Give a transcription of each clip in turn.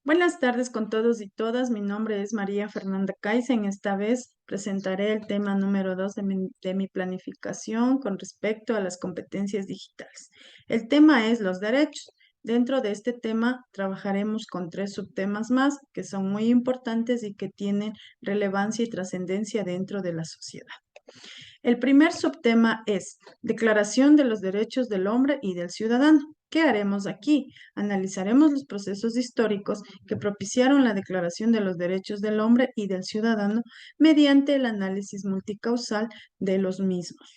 Buenas tardes con todos y todas. Mi nombre es María Fernanda Kaizen. Esta vez presentaré el tema número 2 de mi planificación con respecto a las competencias digitales. El tema es los derechos. Dentro de este tema trabajaremos con 3 subtemas más que son muy importantes y que tienen relevancia y trascendencia dentro de la sociedad. El primer subtema es Declaración de los Derechos del Hombre y del Ciudadano. ¿Qué haremos aquí? Analizaremos los procesos históricos que propiciaron la Declaración de los Derechos del Hombre y del Ciudadano mediante el análisis multicausal de los mismos.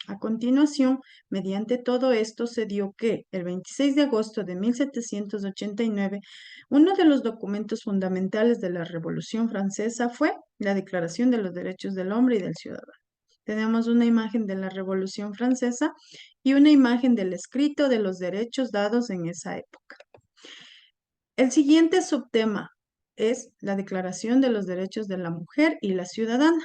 A continuación, mediante todo esto se dio que el 26 de agosto de 1789, uno de los documentos fundamentales de la Revolución Francesa fue la Declaración de los Derechos del Hombre y del Ciudadano. Tenemos una imagen de la Revolución Francesa y una imagen del escrito de los derechos dados en esa época. El siguiente subtema es la Declaración de los Derechos de la Mujer y la Ciudadana.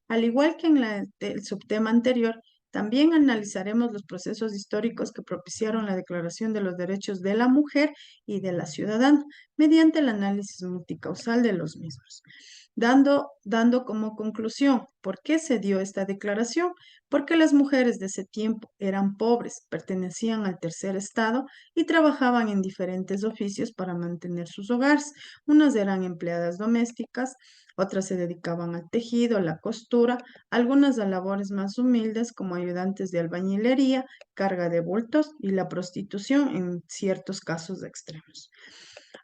Al igual que en el subtema anterior, también analizaremos los procesos históricos que propiciaron la Declaración de los Derechos de la Mujer y de la Ciudadana, mediante el análisis multicausal de los mismos. Dando como conclusión, ¿por qué se dio esta declaración? Porque las mujeres de ese tiempo eran pobres, pertenecían al tercer estado y trabajaban en diferentes oficios para mantener sus hogares. Unas eran empleadas domésticas, otras se dedicaban al tejido, la costura, algunas a labores más humildes como ayudantes de albañilería, carga de bultos y la prostitución en ciertos casos extremos.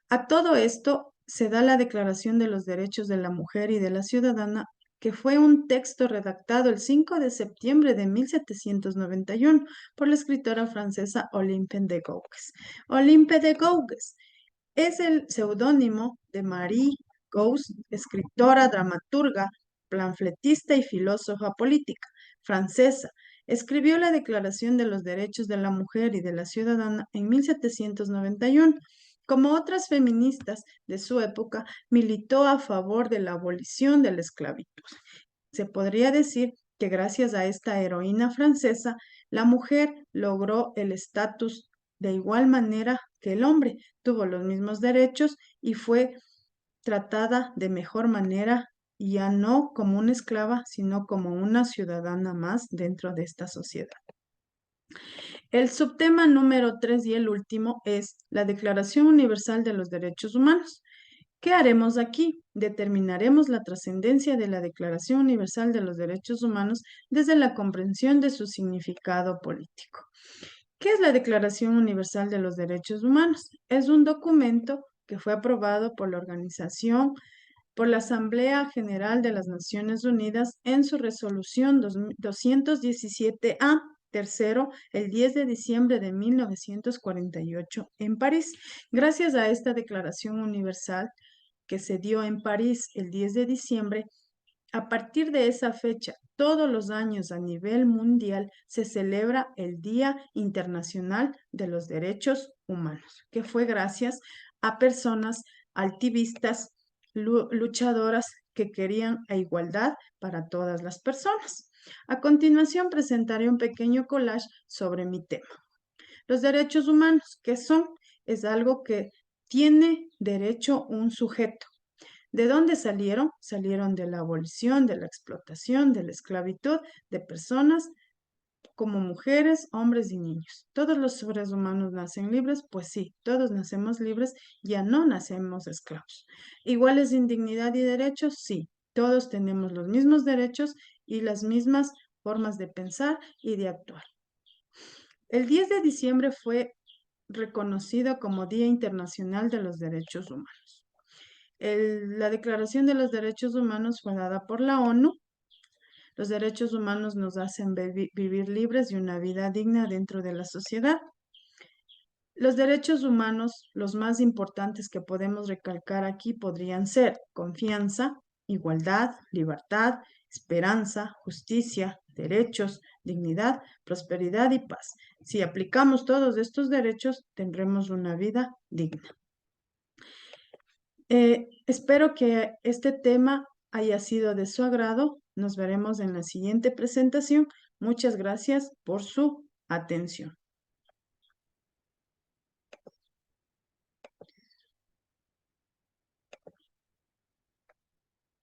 A todo esto se da la Declaración de los Derechos de la Mujer y de la Ciudadana, que fue un texto redactado el 5 de septiembre de 1791 por la escritora francesa Olympe de Gouges. Olympe de Gouges es el seudónimo de Marie Gouges, escritora, dramaturga, panfletista y filósofa política francesa. Escribió la Declaración de los Derechos de la Mujer y de la Ciudadana en 1791. Como otras feministas de su época, militó a favor de la abolición de la esclavitud. Se podría decir que gracias a esta heroína francesa, la mujer logró el estatus de igual manera que el hombre, tuvo los mismos derechos y fue tratada de mejor manera, ya no como una esclava, sino como una ciudadana más dentro de esta sociedad. El subtema número 3 y el último es la Declaración Universal de los Derechos Humanos. ¿Qué haremos aquí? Determinaremos la trascendencia de la Declaración Universal de los Derechos Humanos desde la comprensión de su significado político. ¿Qué es la Declaración Universal de los Derechos Humanos? Es un documento que fue aprobado por la Asamblea General de las Naciones Unidas en su resolución 217A, tercero, el 10 de diciembre de 1948 en París. Gracias a esta Declaración Universal que se dio en París el 10 de diciembre, a partir de esa fecha, todos los años a nivel mundial se celebra el Día Internacional de los Derechos Humanos, que fue gracias a personas activistas, luchadoras que querían la igualdad para todas las personas. A continuación presentaré un pequeño collage sobre mi tema. Los derechos humanos, ¿qué son? Es algo que tiene derecho un sujeto. ¿De dónde salieron? Salieron de la abolición, de la explotación, de la esclavitud de personas como mujeres, hombres y niños. ¿Todos los seres humanos nacen libres? Pues sí, todos nacemos libres, ya no nacemos esclavos. ¿Iguales en dignidad y derechos? Sí, todos tenemos los mismos derechos y las mismas formas de pensar y de actuar. El 10 de diciembre fue reconocido como Día Internacional de los Derechos Humanos. La Declaración de los Derechos Humanos fue dada por la ONU. Los derechos humanos nos hacen vivir libres y una vida digna dentro de la sociedad. Los derechos humanos, los más importantes que podemos recalcar aquí, podrían ser confianza, igualdad, libertad, esperanza, justicia, derechos, dignidad, prosperidad y paz. Si aplicamos todos estos derechos, tendremos una vida digna. Espero que este tema haya sido de su agrado. Nos veremos en la siguiente presentación. Muchas gracias por su atención.